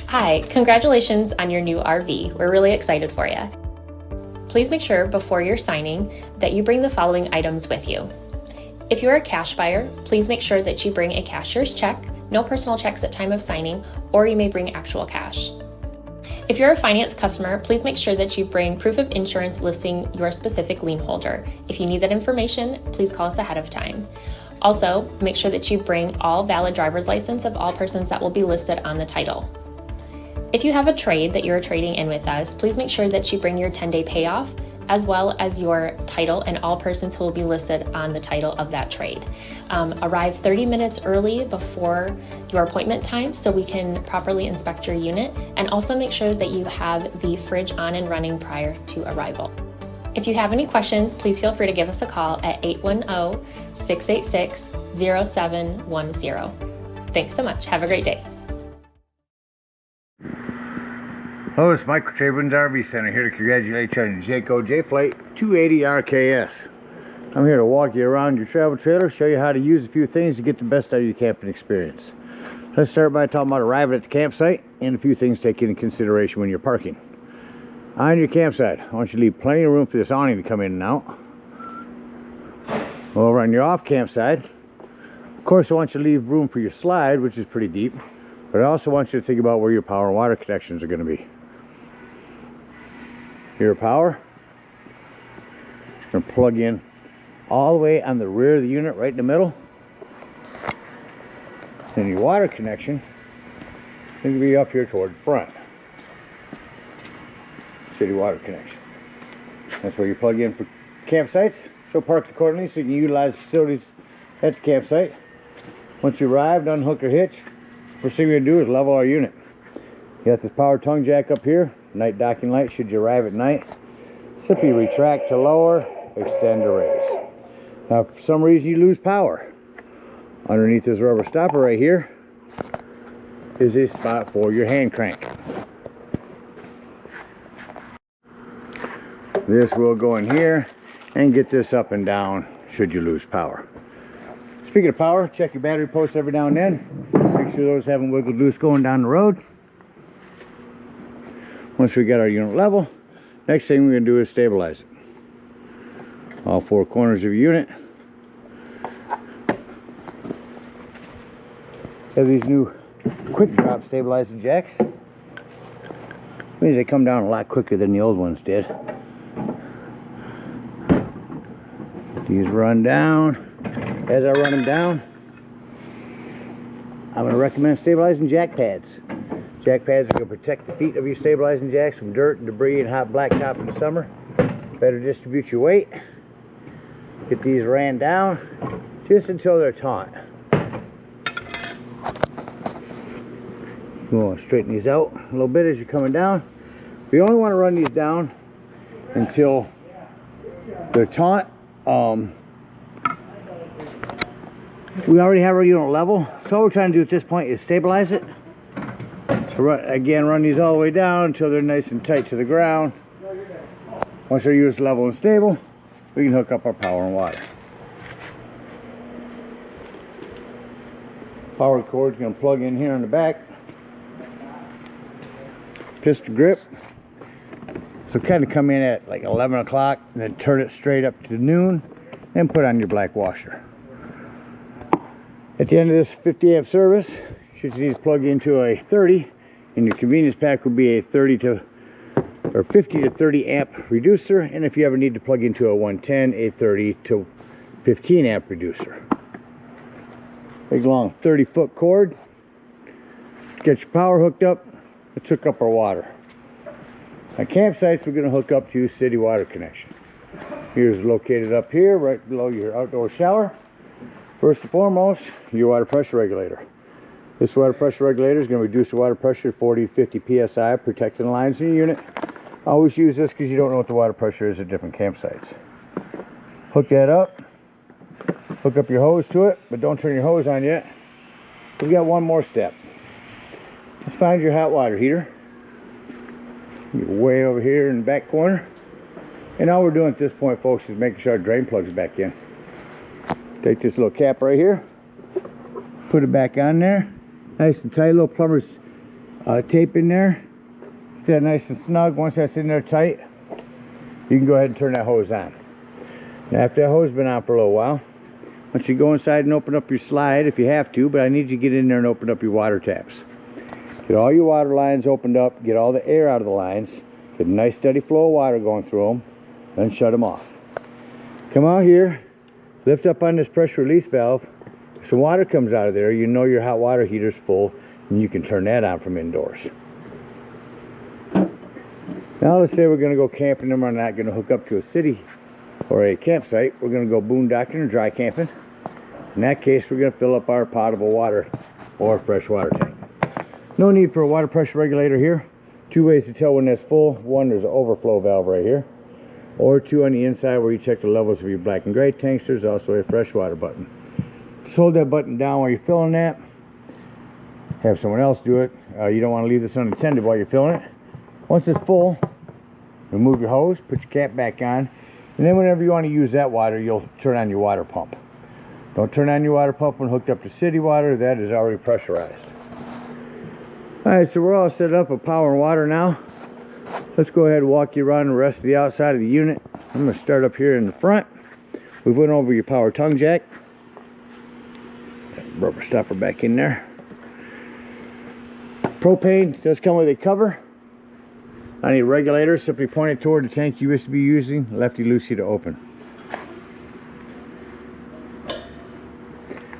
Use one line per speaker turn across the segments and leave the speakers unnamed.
Hi, congratulations on your new RV. We're really excited for you. Please make sure before you're signing that you bring the following items with you. If you're a cash buyer, please make sure that you bring a cashier's check, no personal checks at time of signing, or you may bring actual cash. If you're a finance customer, please make sure that you bring proof of insurance listing your specific lien holder. If you need that information, please call us ahead of time. Also, make sure that you bring all valid driver's license of all persons that will be listed on the title. If you have a trade that you're trading in with us, please make sure that you bring your 10-day payoff as well as your title and all persons who will be listed on the title of that trade. Arrive 30 minutes early before your appointment time so we can properly inspect your unit, and also make sure that you have the fridge on and running prior to arrival. If you have any questions, please feel free to give us a call at 810-686-0710. Thanks so much. Have a great day.
Hello, it's Mike with TradeWinds RV Center here to congratulate you on your Jayco JAYFLIGHT 280 RKS. I'm here to walk you around your travel trailer, show you how to use a few things to get the best out of your camping experience. Let's start by talking about arriving at the campsite and a few things to take into consideration when you're parking. On your campsite, I want you to leave plenty of room for this awning to come in and out. Over on your off campsite, of course, I want you to leave room for your slide, which is pretty deep, but I also want you to think about where your power and water connections are going to be. Your power, you're going to plug in all the way on the rear of the unit, right in the middle. Then your water connection is going to be up here toward the front. City water connection. That's where you plug in for campsites. So parked accordingly so you can utilize the facilities at the campsite. Once you arrive, unhook your hitch. First thing we're going to do is level our unit. You got this power tongue jack up here. Night docking light should you arrive at night. Simply retract to lower, extend to raise. Now if for some reason you lose power, underneath this rubber stopper right here is a spot for your hand crank. This will go in here and get this up and down should you lose power. Speaking of power, check your battery posts every now and then. Make sure those haven't wiggled loose going down the road. Once we get our unit level, next thing we're going to do is stabilize it. All four corners of your unit have these new quick drop stabilizing jacks. Means they come down a lot quicker than the old ones did. These run down. As I run them down, I'm going to recommend stabilizing jack pads. Jack pads are going to protect the feet of your stabilizing jacks from dirt and debris and hot blacktop in the summer. Better distribute your weight. Get these ran down just until they're taut. You want to straighten these out a little bit as you're coming down. We only want to run these down until they're taut. We already have our unit level, so all we're trying to do at this point is stabilize it. So run these all the way down until they're nice and tight to the ground. Once our unit's level and stable, we can hook up our power and water. Power cord's going to plug in here in the back. Pistol grip. So kind of come in at like 11 o'clock and then turn it straight up to noon and put on your black washer. At the end of this 50 amp service, you should need to plug into a 30, and your convenience pack would be a 50 to 30 amp reducer, and if you ever need to plug into a 110, a 30 to 15 amp reducer. Big long 30-foot cord. Get your power hooked up. Let's hook up our water. On campsites, we're going to hook up to city water connection. Here's located up here, right below your outdoor shower. First and foremost, your water pressure regulator. This water pressure regulator is going to reduce the water pressure to 40 to 50 psi, protecting the lines in your unit. Always use this because you don't know what the water pressure is at different campsites. Hook that up. Hook up your hose to it, but don't turn your hose on yet. We've got one more step. Let's find your hot water heater. Get way over here in the back corner. And all we're doing at this point, folks, is making sure our drain plug's back in. Take this little cap right here, put it back on there, nice and tight. Little plumber's tape in there. Get that nice and snug. Once that's in there tight, you can go ahead and turn that hose on. Now after that hose has been on for a little while, once you go inside and open up your slide, if you have to, but I need you to get in there and open up your water taps. Get all your water lines opened up, get all the air out of the lines, get a nice steady flow of water going through them, then shut them off. Come out here, lift up on this pressure release valve. If some water comes out of there, you know your hot water heater's full, and you can turn that on from indoors. Now let's say we're going to go camping and we're not going to hook up to a city or a campsite. We're going to go boondocking or dry camping. In that case, we're going to fill up our potable water or fresh water tank. No need for a water pressure regulator here. Two ways to tell when that's full. One, there's an overflow valve right here. Or two, on the inside where you check the levels of your black and gray tanks, there's also a freshwater button. Just hold that button down while you're filling that. Have someone else do it. You don't want to leave this unattended while you're filling it. Once it's full, remove your hose, put your cap back on, and then whenever you want to use that water, you'll turn on your water pump. Don't turn on your water pump when hooked up to city water. That is already pressurized. Alright, so we're all set up with power and water now. Let's go ahead and walk you around the rest of the outside of the unit. I'm going to start up here in the front. We went over your power tongue jack. Rubber stopper back in there. Propane does come with a cover. On a regulator, simply point it toward the tank you wish to be using, lefty-loosey to open.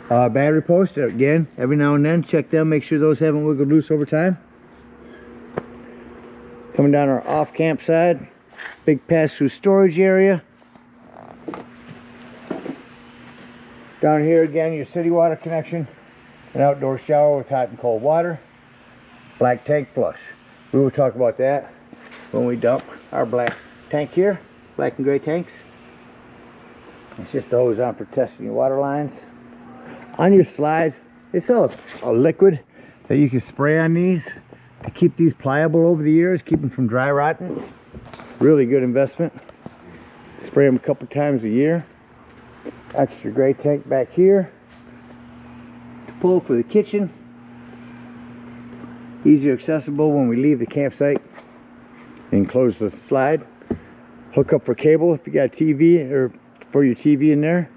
Battery posts, again, every now and then, check them, make sure those haven't wiggled loose over time. Coming down our off-camp side, big pass-through storage area. Down here again, your city water connection, an outdoor shower with hot and cold water, black tank flush. We will talk about that when we dump our black tank here, black and gray tanks. It's just the hose on for testing your water lines. On your slides, it's a liquid that you can spray on these to keep these pliable over the years, keep them from dry rotting. Really good investment. Spray them a couple times a year. Extra gray tank back here to pull for the kitchen. Easier accessible when we leave the campsite. And close the slide. Hook up for cable if you got a TV or for your TV in there.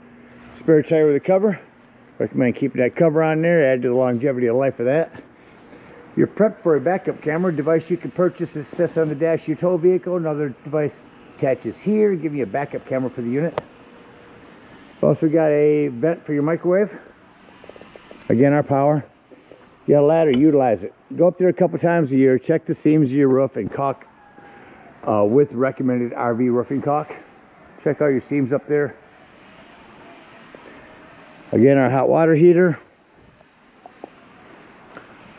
Spare tire with a cover. Recommend keeping that cover on there, add to the longevity of life of that. You're prepped for a backup camera device you can purchase that sits on the dash of your tow vehicle. Another device attaches here, give you a backup camera for the unit. Also got a vent for your microwave. Again, our power. You got a ladder, utilize it. Go up there a couple times a year, check the seams of your roof and caulk with recommended RV roofing caulk. Check out your seams up there. Again, our hot water heater.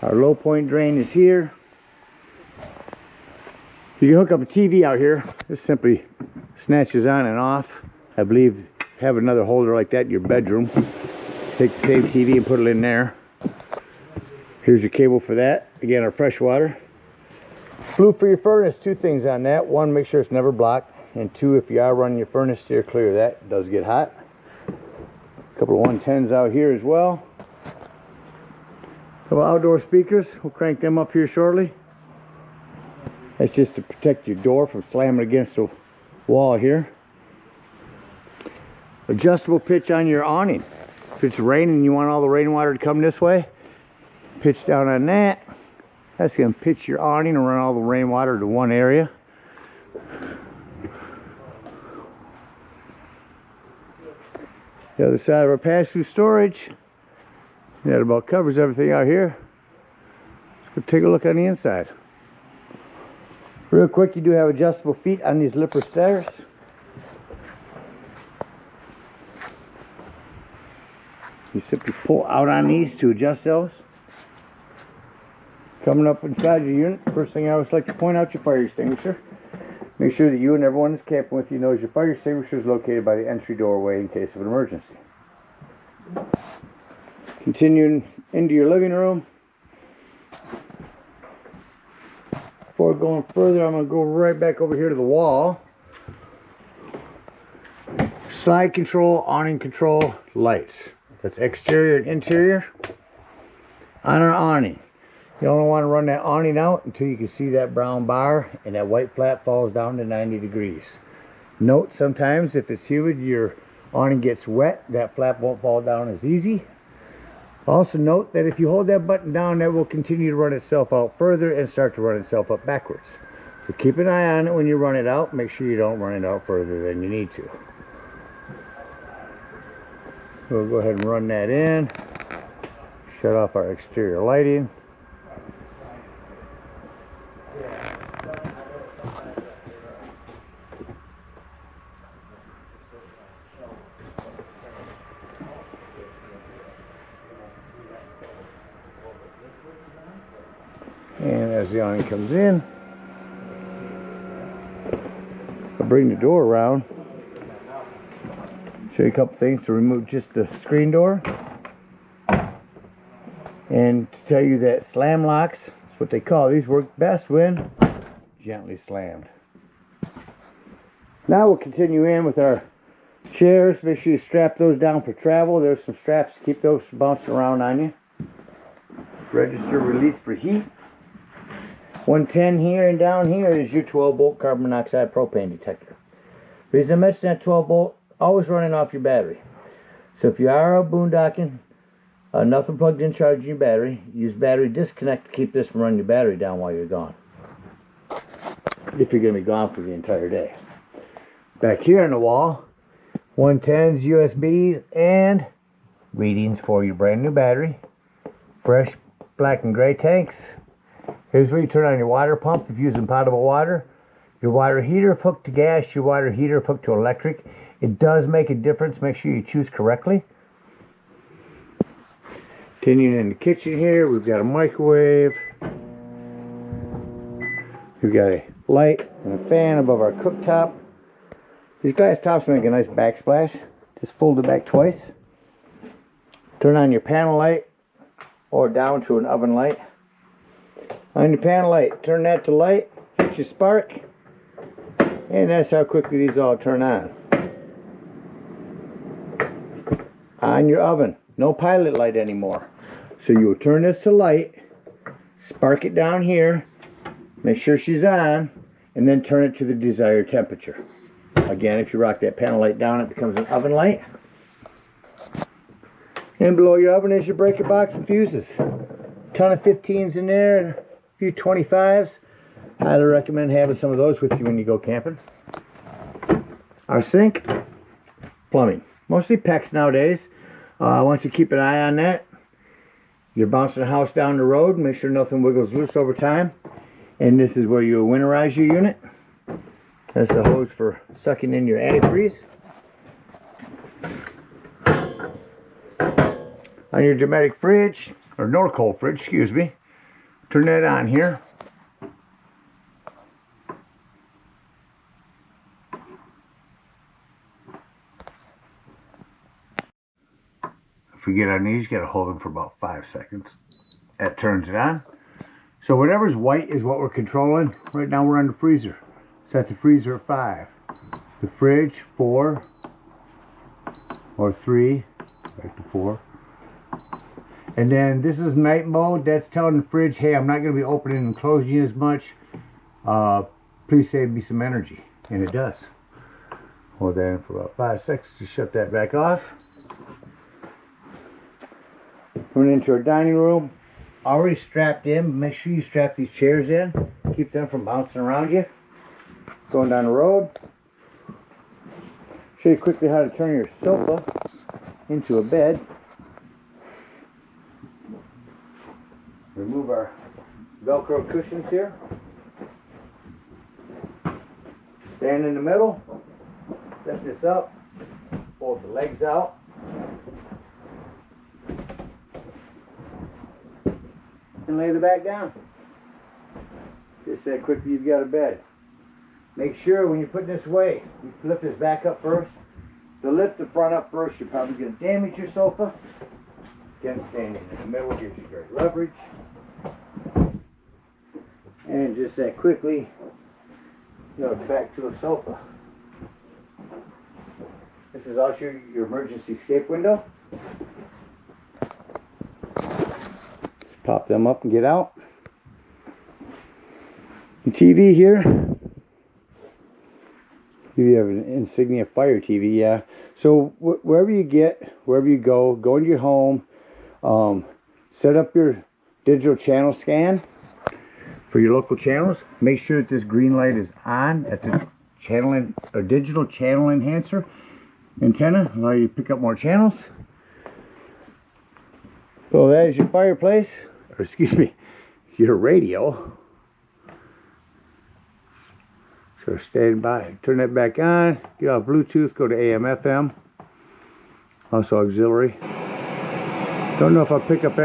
Our low point drain is here. You can hook up a TV out here. This simply snatches on and off. I believe have another holder like that in your bedroom. Take the same TV and put it in there. Here's your cable for that. Again, our fresh water. Flue for your furnace, two things on that. One, make sure it's never blocked. And two, if you are running your furnace, steer clear of that. It does get hot. A couple of 110s out here as well. A couple outdoor speakers. We'll crank them up here shortly. That's just to protect your door from slamming against the wall here. Adjustable pitch on your awning. If it's raining and you want all the rainwater to come this way, pitch down on that. That's going to pitch your awning and run all the rainwater to one area. The other side of our pass-through storage. That about covers everything out here. Let's go take a look on the inside. Real quick, you do have adjustable feet on these lipper stairs. You simply pull out on these to adjust those. Coming up inside your unit, first thing I always like to point out your fire extinguisher. Make sure that you and everyone that's camping with you knows your fire extinguisher is located by the entry doorway in case of an emergency. Continuing into your living room. Before going further, I'm going to go right back over here to the wall. Slide control, awning control, lights. That's exterior and interior. On our awning, You only want to run that awning out until you can see that brown bar and that white flap falls down to 90 degrees. Note sometimes if it's humid, your awning gets wet, that flap won't fall down as easy. Also note that if you hold that button down, that will continue to run itself out further and start to run itself up backwards. So keep an eye on it when you run it out. Make sure you don't run it out further than you need to. We'll go ahead and run that in. Shut off our exterior lighting. And as the awning comes in, I'll bring the door around. Show you a couple things to remove just the screen door. And to tell you that slam locks, that's what they call these, work best when gently slammed. Now we'll continue in with our chairs. Make sure you strap those down for travel. There's some straps to keep those bouncing around on you. Register release for heat. 110 here and down here is your 12 volt carbon monoxide propane detector. The reason I mention that 12 volt, always running off your battery. So if you are out boondocking, nothing plugged in charging your battery, use battery disconnect to keep this from running your battery down while you're gone. If you're going to be gone for the entire day. Back here on the wall, 110s, USBs, and readings for your brand new battery. Fresh black and gray tanks. Here's where you turn on your water pump if you're using potable water. Your water heater if hooked to gas, your water heater if hooked to electric. It does make a difference. Make sure you choose correctly. Continuing in the kitchen here, we've got a microwave. We've got a light and a fan above our cooktop. These glass tops make a nice backsplash. Just fold it back twice. Turn on your panel light or down to an oven light. On your panel light, turn that to light, hit your spark, and that's how quickly these all turn on. On your oven, no pilot light anymore. So you'll turn this to light, spark it down here, make sure she's on, and then turn it to the desired temperature. Again, if you rock that panel light down, it becomes an oven light. And below your oven is your breaker box and fuses. Ton of 15s in there, a few 25s. Highly recommend having some of those with you when you go camping. Our sink, plumbing. Mostly PEX nowadays. I want you to keep an eye on that. You're bouncing a house down the road, make sure nothing wiggles loose over time. And this is where you winterize your unit. That's the hose for sucking in your antifreeze. On your Dometic fridge, or Norcold fridge, excuse me, turn that on here. If we get on these, you gotta hold them for about 5 seconds. That turns it on. So whatever's white is what we're controlling. Right now we're on the freezer. Set the freezer at 5. The fridge, 4 or 3, back to 4. And then this is night mode. That's telling the fridge, hey, I'm not going to be opening and closing as much. Please save me some energy. And it does. Hold that in for about 5 seconds to shut that back off. Coming into our dining room. Already strapped in. Make sure you strap these chairs in. Keep them from bouncing around you. Going down the road. Show you quickly how to turn your sofa into a bed. Remove our Velcro cushions here. Stand in the middle. Lift this up. Fold the legs out. And lay the back down. Just that quickly you've got a bed. Make sure when you're putting this away, you lift this back up first. To lift the front up first, you're probably going to damage your sofa. Again, standing in the middle gives you great leverage. And just that quickly, back to a sofa. This is also your emergency escape window. Just pop them up and get out. The TV here, you have an Insignia Fire TV, yeah. So wherever you go into your home, set up your digital channel scan for your local channels. Make sure that this green light is on at the channel or digital channel enhancer antenna. Allow you to pick up more channels. So that is your fireplace, or excuse me, your radio. So stand by, turn that back on, get off Bluetooth, go to AM, FM, also auxiliary. Don't know if I'll pick up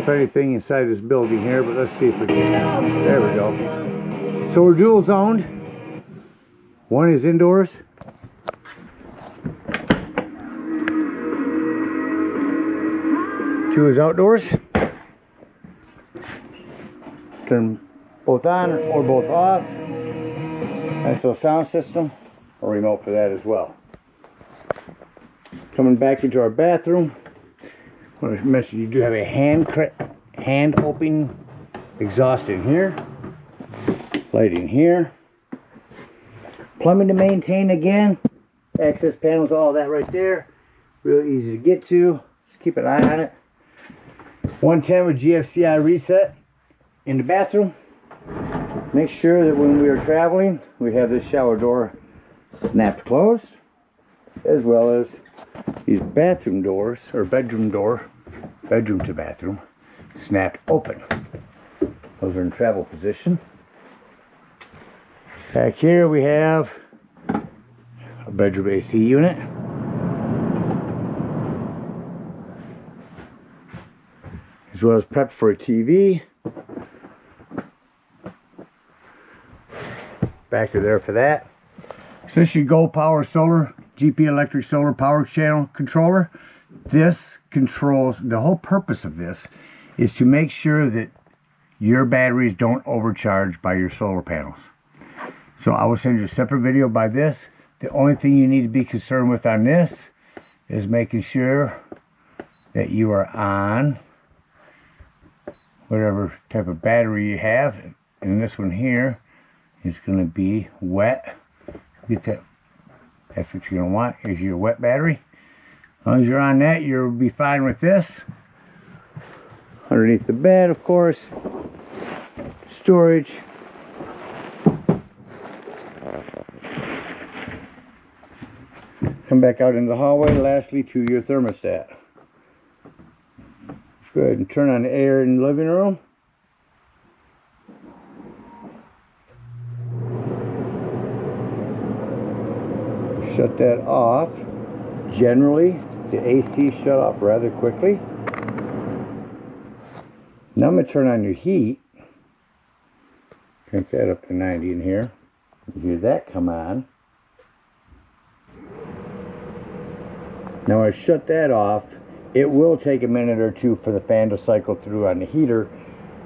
anything inside this building here, but let's see if we can. There we go. So we're dual zoned. One is indoors. Two is outdoors. Turn both on or both off. Nice little sound system. A remote for that as well. Coming back into our bathroom. I want to mention you do have a hand opening exhaust in here. Lighting here. Plumbing to maintain again. Access panels, all that right there. Real easy to get to. Just keep an eye on it. 110 with GFCI reset in the bathroom. Make sure that when we are traveling, we have this shower door snapped closed, as well as these bathroom doors, or bedroom to bathroom, snapped open. Those are in travel position. Back here we have a bedroom AC unit. As well as prepped for a TV. Back to there for that. So this is your Go Power Solar, GP Electric Solar Power Channel Controller. This controls, the whole purpose of this is to make sure that your batteries don't overcharge by your solar panels. So I will send you a separate video by this. The only thing you need to be concerned with on this is making sure that you are on whatever type of battery you have. And this one here is going to be wet. Get that. That's what you're going to want, is your wet battery. As long as you're on that, you'll be fine with this. Underneath the bed, of course. Storage. Come back out into the hallway. Lastly, to your thermostat. Let's go ahead and turn on the air in the living room. Shut that off. Generally, the AC shut off rather quickly. Now I'm going to turn on your heat. Crank that up to 90 in here. You hear that come on. Now I shut that off. It will take a minute or two for the fan to cycle through on the heater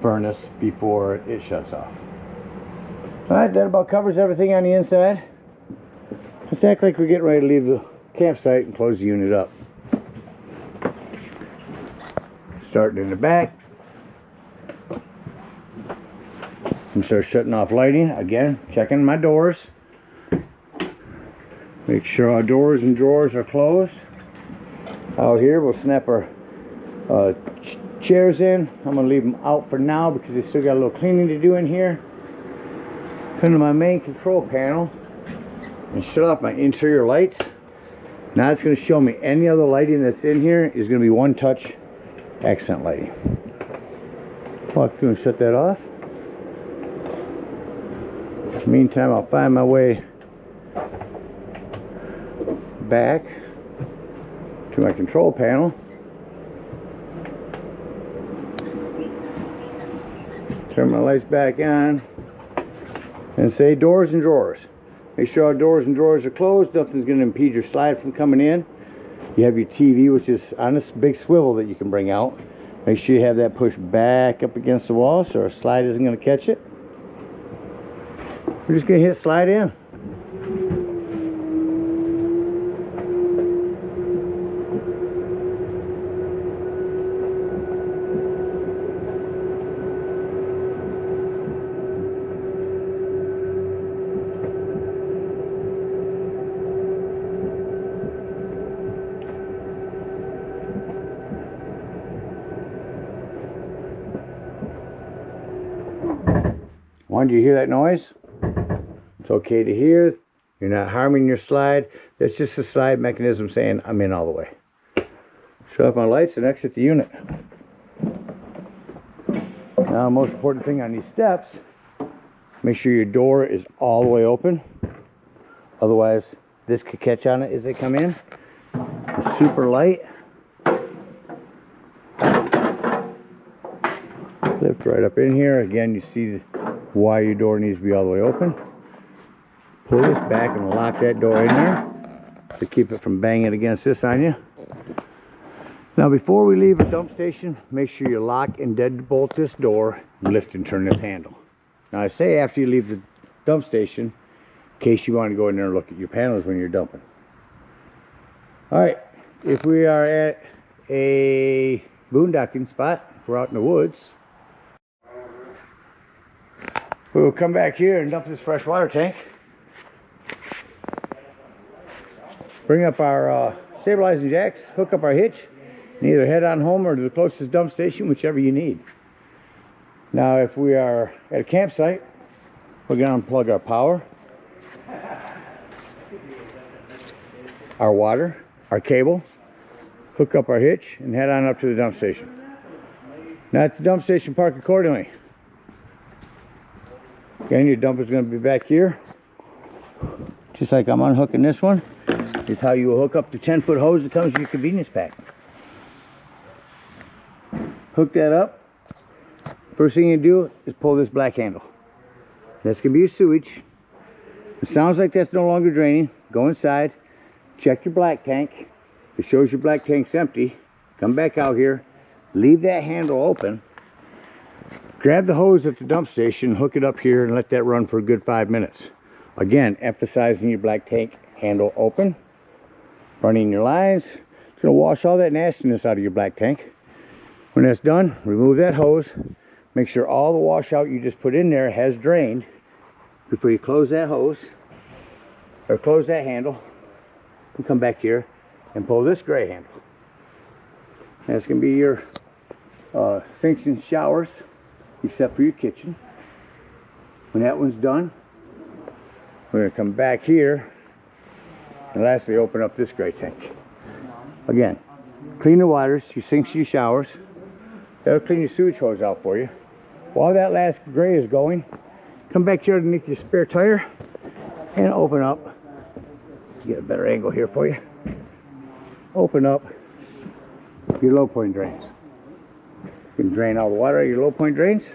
furnace before it shuts off. Alright, that about covers everything on the inside. Let's act like we're getting ready to leave the campsite and close the unit up. Starting in the back. I'm start shutting off lighting. Again, checking my doors. Make sure our doors and drawers are closed. Out here, we'll snap our chairs in. I'm going to leave them out for now because they still got a little cleaning to do in here. Come to my main control panel and shut off my interior lights. Now it's going to show me any other lighting that's in here is going to be one touch accent lighting. Walk through and shut that off. Meantime, I'll find my way back to my control panel. Turn my lights back on and say doors and drawers. Make sure our doors and drawers are closed. Nothing's going to impede your slide from coming in. You have your TV, which is on this big swivel that you can bring out. Make sure you have that pushed back up against the wall so our slide isn't going to catch it. We're just going to hit slide in. Mind you hear that noise? It's okay to hear. You're not harming your slide. That's just a slide mechanism saying I'm in all the way. Shut off my lights and exit the unit. Now, the most important thing on these steps, make sure your door is all the way open. Otherwise, this could catch on it as they come in. It's super light. Lift right up in here. Again, you see why your door needs to be all the way open. Pull this back and lock that door in there to keep it from banging against this on you. Now, before we leave a dump station, make sure you lock and deadbolt this door, lift and turn this handle. Now, I say after you leave the dump station, in case you want to go in there and look at your panels when you're dumping. All right, if we are at a boondocking spot, if we're out in the woods, we'll come back here and dump this fresh water tank. Bring up our stabilizing jacks, hook up our hitch, and either head on home or to the closest dump station, whichever you need. Now, if we are at a campsite, we're going to unplug our power, our water, our cable, hook up our hitch, and head on up to the dump station. Now, at the dump station, park accordingly. Again, your dump is going to be back here. Just like I'm unhooking this one. Is how you will hook up the 10-foot hose that comes with your convenience pack. Hook that up. First thing you do is pull this black handle. That's going to be your sewage. It sounds like that's no longer draining. Go inside, check your black tank. If it shows your black tank's empty, come back out here, leave that handle open, grab the hose at the dump station, hook it up here, and let that run for a good 5 minutes. Again, emphasizing your black tank handle open. Running your lines. It's going to wash all that nastiness out of your black tank. When that's done, remove that hose. Make sure all the washout you just put in there has drained before you close that hose or close that handle and come back here and pull this gray handle. That's going to be your sinks and showers except for your kitchen. When that one's done, we're going to come back here and lastly open up this gray tank. Again, clean the waters, your sinks, your showers. That'll clean your sewage hose out for you. While that last gray is going, come back here underneath your spare tire and open up. Get a better angle here for you. Open up your low point drains. You can drain all the water out of your low point drains.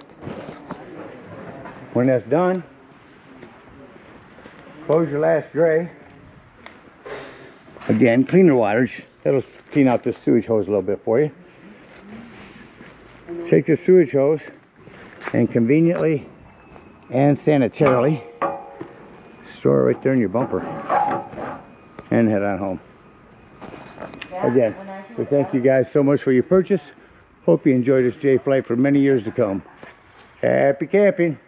When that's done, close your last gray. Again, clean the waters. That'll clean out this sewage hose a little bit for you. Take the sewage hose and conveniently and sanitarily store it right there in your bumper and head on home. Again, we thank you guys so much for your purchase. Hope you enjoy this Jay flight for many years to come. Happy camping.